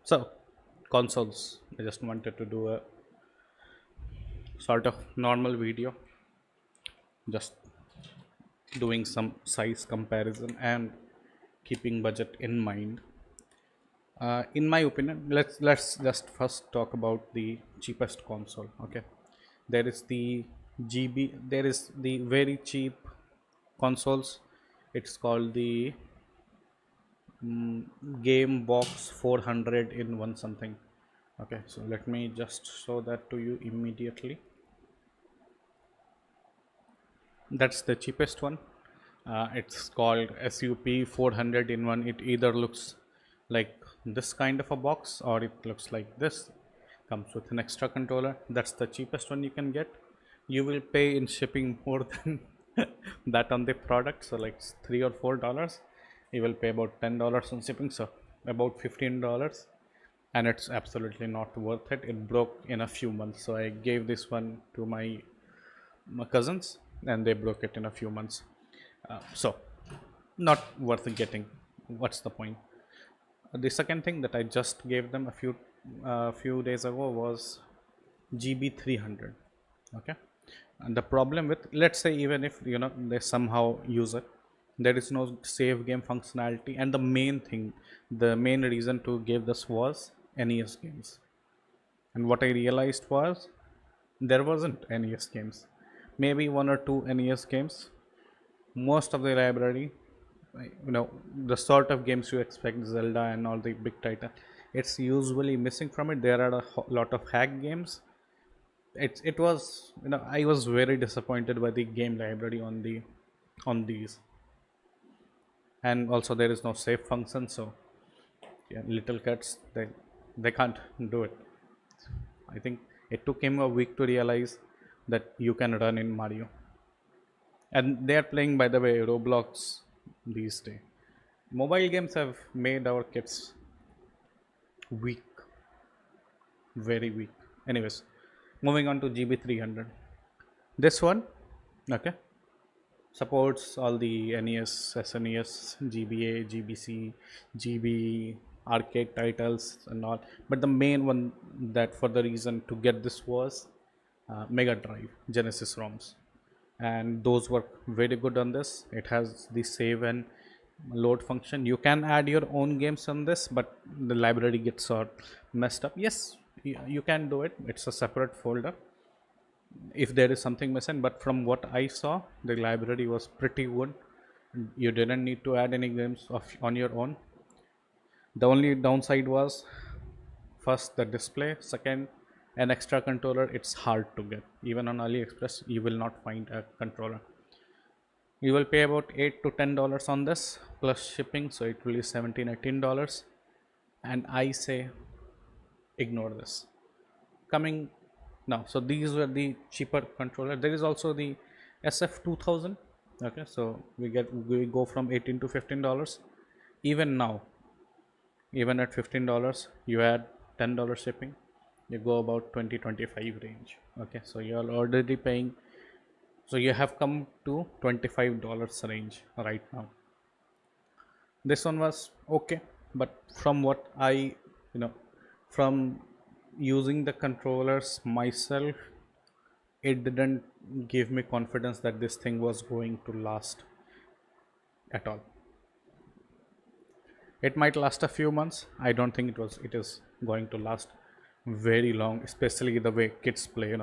So consoles, I just wanted to do a sort of normal video, just doing some size comparison and keeping budget in mind. In my opinion, let's just first talk about the cheapest console. Okay, there is the there is the very cheap consoles. It's called the game box 400 in one something. Okay, so let me just show that to you immediately. That's the cheapest one. It's called SUP400 in one. It either looks like this kind of a box or it looks like this. Comes with an extra controller. That's the cheapest one you can get. You will pay in shipping more than that on the product, so like $3 or $4. You will pay about $10 on shipping, so about $15, and it's absolutely not worth it. It broke in a few months, so I gave this one to my cousins and they broke it in a few months. So not worth getting. What's the point? The second thing that I just gave them a few days ago was GB300. Okay, and the problem with, let's say, even if they somehow use it, there is no save game functionality, and the main reason to give this was NES games. And what I realized was there wasn't NES games, maybe one or two NES games. Most of the library, the sort of games you expect, Zelda and all the big title, it's usually missing from it. There are a lot of hack games. It was, I was very disappointed by the game library on these. And also there is no save function, so yeah, little cats, they can't do it. I think it took him a week to realize that you can run in Mario. And they are playing, by the way, Roblox these days. Mobile games have made our kids weak, very weak. Anyways, moving on to GB300. This one, okay, supports all the NES, SNES, GBA, GBC, GB arcade titles and all. But the main one, that for the reason to get this was Mega Drive Genesis ROMs, and those work very good on this. It has the save and load function. You can add your own games on this, but the library gets sort messed up. Yes, you can do it. It's a separate folder if there is something missing, but from what I saw, the library was pretty good. You didn't need to add any games on your own. The only downside was, first, the display, second, an extra controller. It's hard to get. Even on AliExpress you will not find a controller. You will pay about $8 to $10 on this plus shipping, so it will be $17-18. And I say ignore this. Coming now, so these were the cheaper controller. There is also the SF2000. Okay, so we go from $18 to $15. Even now, even at $15, you add $10 shipping, you go about 20-25 range. Okay, so you are already paying, so you have come to $25 range right now. This one was okay, but from what I from using the controllers myself, it didn't give me confidence that this thing was going to last at all. It might last a few months. I don't think it is going to last very long, especially the way kids play,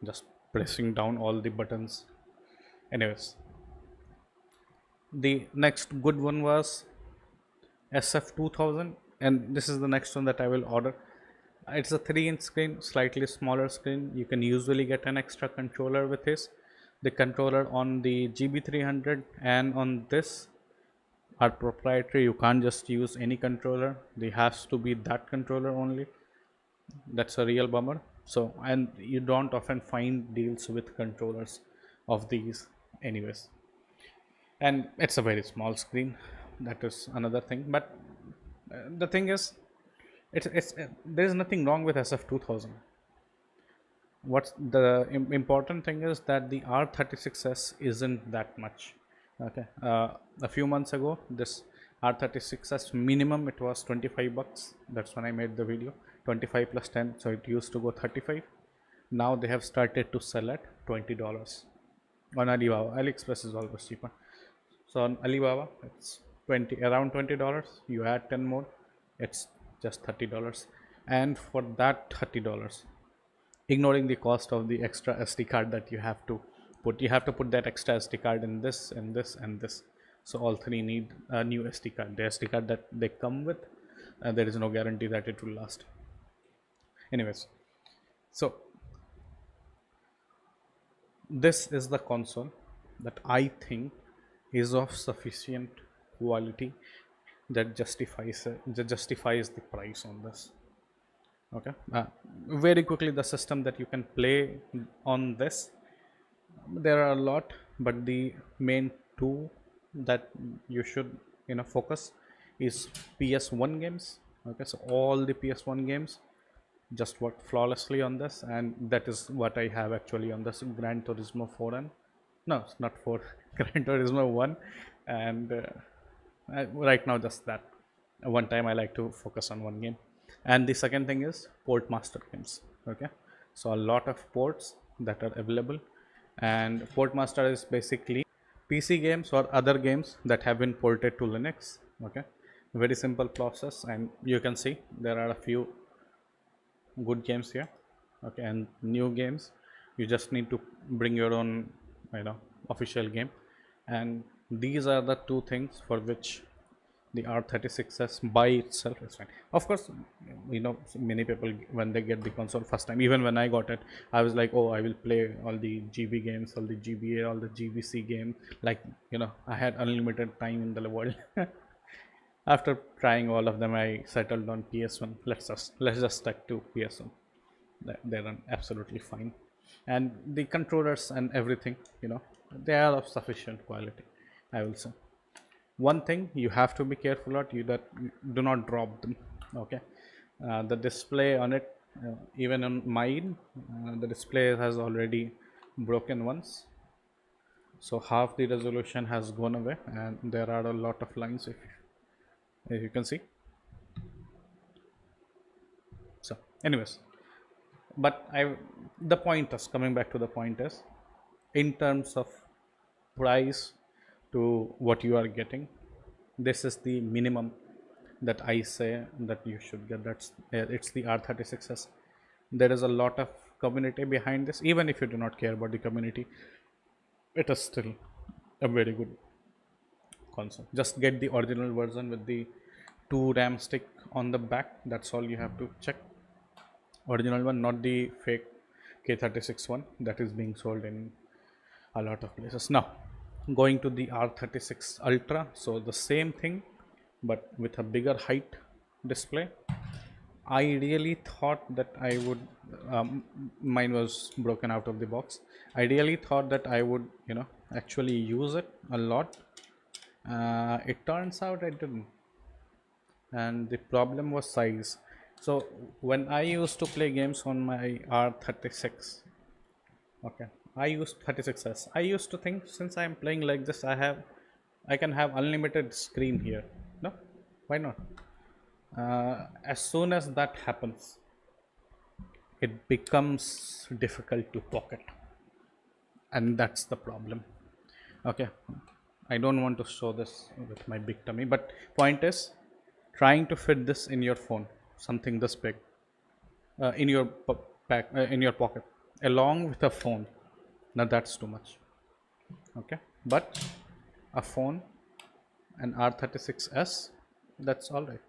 just pressing down all the buttons. Anyways, the next good one was SF2000, and this is the next one that I will order. It's a 3-inch screen, slightly smaller screen. You can usually get an extra controller with this. The controller on the GB300 and on this are proprietary. You can't just use any controller. There has to be that controller only. That's a real bummer. So, and you don't often find deals with controllers of these anyways. And it's a very small screen. That is another thing. But the thing is, there is nothing wrong with SF2000. What's the important thing is that the R36S isn't that much. Okay, a few months ago, this R36S minimum it was 25 bucks. That's when I made the video. 25 plus 10, so it used to go 35. Now they have started to sell at $20 on Alibaba. AliExpress is always cheaper. So on Alibaba it's around $20. You add 10 more, it's just $30. And for that $30, ignoring the cost of the extra SD card that you have to put that extra SD card in this and this and this. So all three need a new SD card. The SD card that they come with, there is no guarantee that it will last. Anyways, so this is the console that I think is of sufficient quality that justifies the price on this. Okay, very quickly, the system that you can play on this, there are a lot, but the main two that you should focus is PS1 games. Okay, so all the PS1 games just work flawlessly on this, and that is what I have actually on this Gran Turismo 4 and no, it's not 4 Gran Turismo 1, and right now just that one time I like to focus on one game. And the second thing is port master games. Okay, so a lot of ports that are available, and port master is basically PC games or other games that have been ported to Linux. Okay, very simple process, and you can see there are a few good games here. Okay, and new games, you just need to bring your own official game, and these are the two things for which the R36S by itself is fine. Of course, many people, when they get the console first time, even when I got it, I was like, oh, I will play all the GB games, all the GBA, all the GBC game, like I had unlimited time in the world. After trying all of them, I settled on PS1. Let's just stick to PS1. They run absolutely fine, and the controllers and everything, they are of sufficient quality, I will say. One thing you have to be careful at, that you do not drop them. Okay, the display on it, even on mine, the display has already broken once, so half the resolution has gone away, and there are a lot of lines, if you can see. So anyways, but the point is, coming back to the point is, in terms of price to what you are getting, this is the minimum that I say that you should get. That's it's the R36S. There is a lot of community behind this. Even if you do not care about the community, it is still a very good console. Just get the original version with the 2 RAM stick on the back. That's all you have to check. Original one, not the fake K36 one that is being sold in a lot of places. Now going to the R36 Ultra, so the same thing but with a bigger height display. I really thought that I would mine was broken out of the box. I really thought that I would actually use it a lot. It turns out I didn't, and the problem was size. So when I used to play games on my R36, okay, I used 36S. I used to think, since I am playing like this, I can have unlimited screen here. No, why not? As soon as that happens, it becomes difficult to pocket, and that's the problem. Okay, I don't want to show this with my big tummy, but point is, trying to fit this in your phone, something this big, in your in your pocket, along with a phone. Now that's too much. Okay, but a phone, an R36S, that's all right.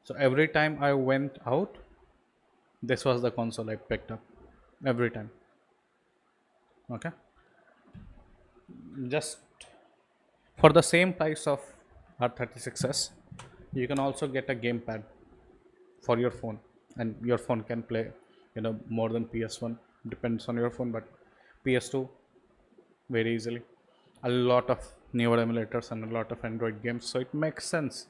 So every time I went out, this was the console I picked up every time. Okay, just for the same price of R36S, you can also get a gamepad for your phone, and your phone can play more than PS1, depends on your phone, but PS2 very easily. A lot of newer emulators and a lot of Android games, so it makes sense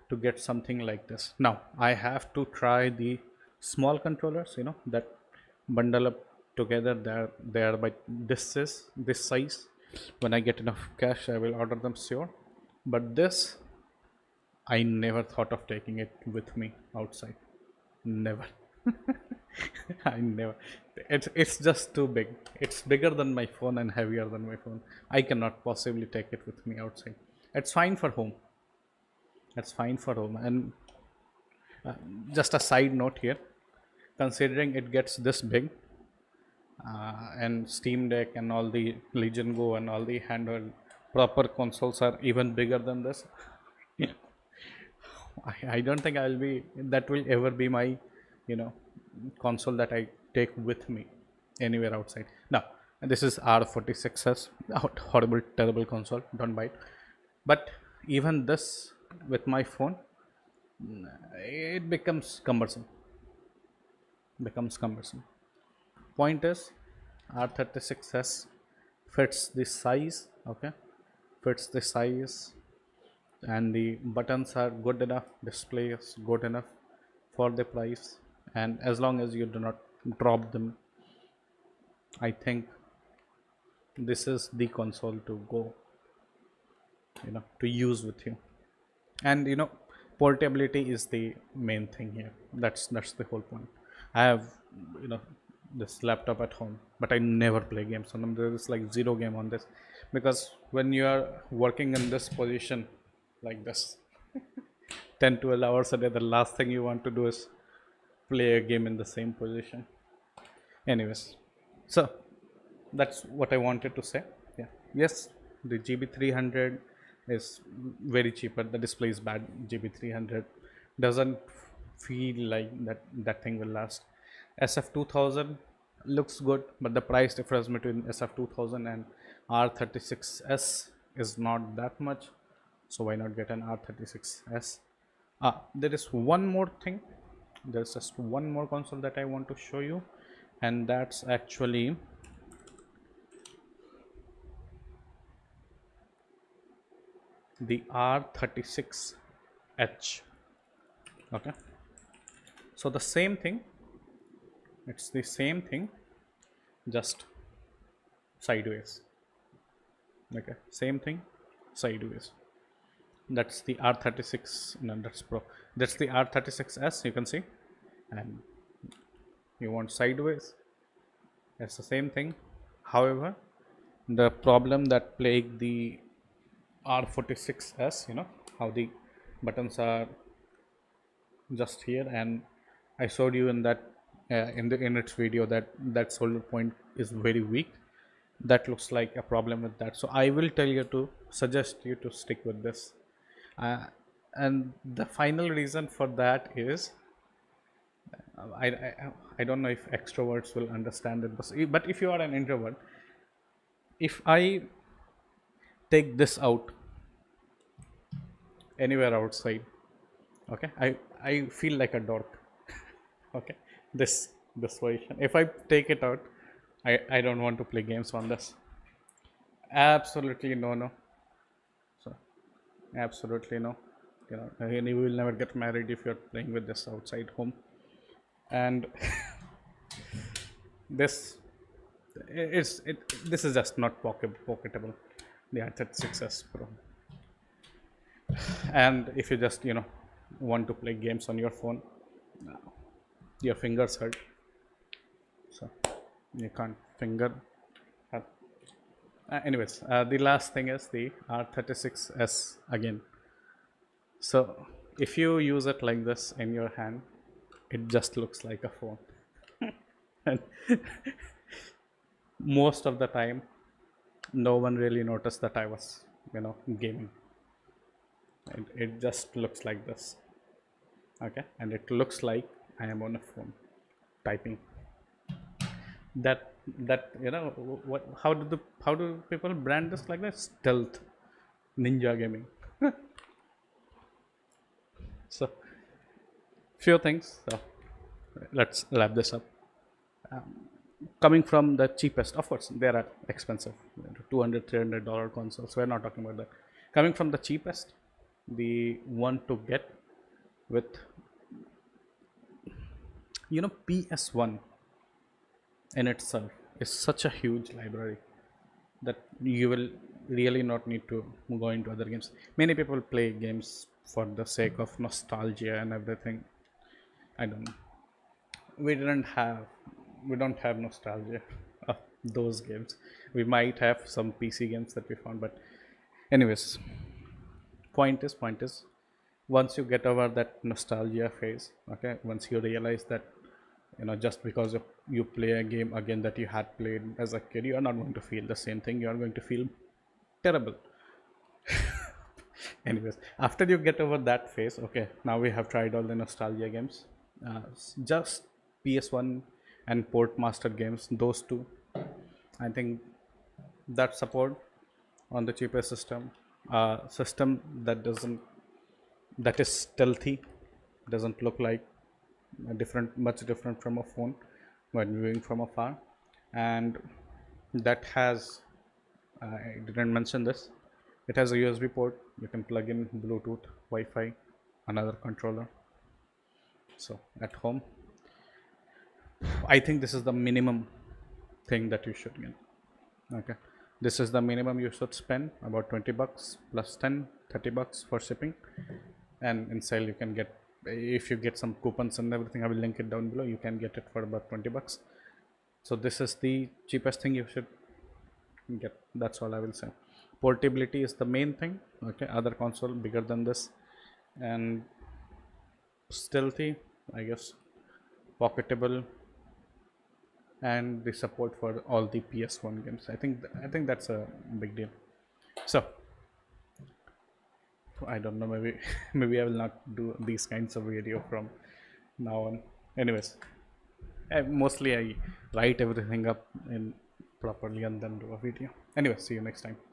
to get something like this. Now I have to try the small controllers, that bundle up together. They're by this size. When I get enough cash, I will order them, sure. But this I never thought of taking it with me outside. Never. I never. It's just too big. It's bigger than my phone and heavier than my phone. I cannot possibly take it with me outside. It's fine for home. It's fine for home. And just a side note here, considering it gets this big, and Steam Deck and all the Legion Go and all the handheld proper consoles are even bigger than this. I don't think that will ever be my, you know, console that I take with me anywhere outside. Now, this is R36S, horrible, terrible console, don't buy it. But even this with my phone, it becomes cumbersome. Point is, R36S fits the size, okay, fits the size, and the buttons are good enough, display is good enough for the price, and as long as you do not drop them, I think this is the console to go, to use with you. And portability is the main thing here. That's the whole point. I have this laptop at home, but I never play games on them. There is like zero game on this, because when you are working in this position like this 10 12 hours a day, the last thing you want to do is play a game in the same position. Anyways, so that's what I wanted to say. Yeah, yes, the GB300 is very cheaper. The display is bad. GB300 doesn't feel like that thing will last. SF2000 looks good, but the price difference between SF2000 and R36S is not that much, so why not get an R36S? There is one more thing. There's just one more console that I want to show you, and that's actually the R36H. Okay, so the same thing, it's the same thing, just sideways. Okay, same thing, sideways. That's the R36, no, that's Pro. That's the R36S, you can see, and you want sideways, it's the same thing. However, the problem that plagued the R46S, how the buttons are just here, and I showed you in that in its video that solder point is very weak. That looks like a problem with that, so I will tell you to suggest you to stick with this. And the final reason for that is, I don't know if extroverts will understand it, but if you are an introvert, if I take this out anywhere outside, okay, I feel like a dork. Okay, this position, if I take it out, I don't want to play games on this. Absolutely no. So absolutely no. You will never get married if you're playing with this outside home. And this is just not pocketable, the R36S Pro. And if you just want to play games on your phone, your fingers hurt, so you can't finger. Anyways, the last thing is the R36S again. So if you use it like this in your hand, it just looks like a phone. And most of the time, no one really noticed that I was gaming. And it just looks like this. Okay, and it looks like I am on a phone typing. That what, how do people brand this like this? Stealth ninja gaming. So few things, so let's wrap this up. Coming from the cheapest, of course they are expensive, $200 $300 consoles, we're not talking about that. Coming from the cheapest, the one to get with PS1 in itself is such a huge library that you will really not need to go into other games. Many people play games for the sake of nostalgia and everything. I don't know. We didn't have, we don't have nostalgia of those games. We might have some PC games that we found, but anyways, point is, once you get over that nostalgia phase, okay, once you realize that, you know, just because you play a game again that you had played as a kid, you are not going to feel the same thing. You are going to feel terrible. Anyways, after you get over that phase, okay, now we have tried all the nostalgia games. Just PS1 and port master games, those two, I think, that support on the cheapest system, system that doesn't, that is stealthy, doesn't look like a different, much different from a phone when viewing from afar, and that has, I didn't mention this, it has a USB port. You can plug in Bluetooth, Wi-Fi, another controller. So at home, I think this is the minimum thing that you should get. Okay, this is the minimum you should spend, about 20 bucks plus 10, 30 bucks for shipping. And in sale you can get, if you get some coupons and everything, I will link it down below, you can get it for about 20 bucks. So this is the cheapest thing you should get. That's all I will say. Portability is the main thing. Okay, other console bigger than this, and stealthy, I guess, pocketable, and the support for all the PS1 games. I think that's a big deal. So I don't know, maybe maybe I will not do these kinds of video from now on. Anyways, mostly I write everything up in properly and then do a video. Anyway, see you next time.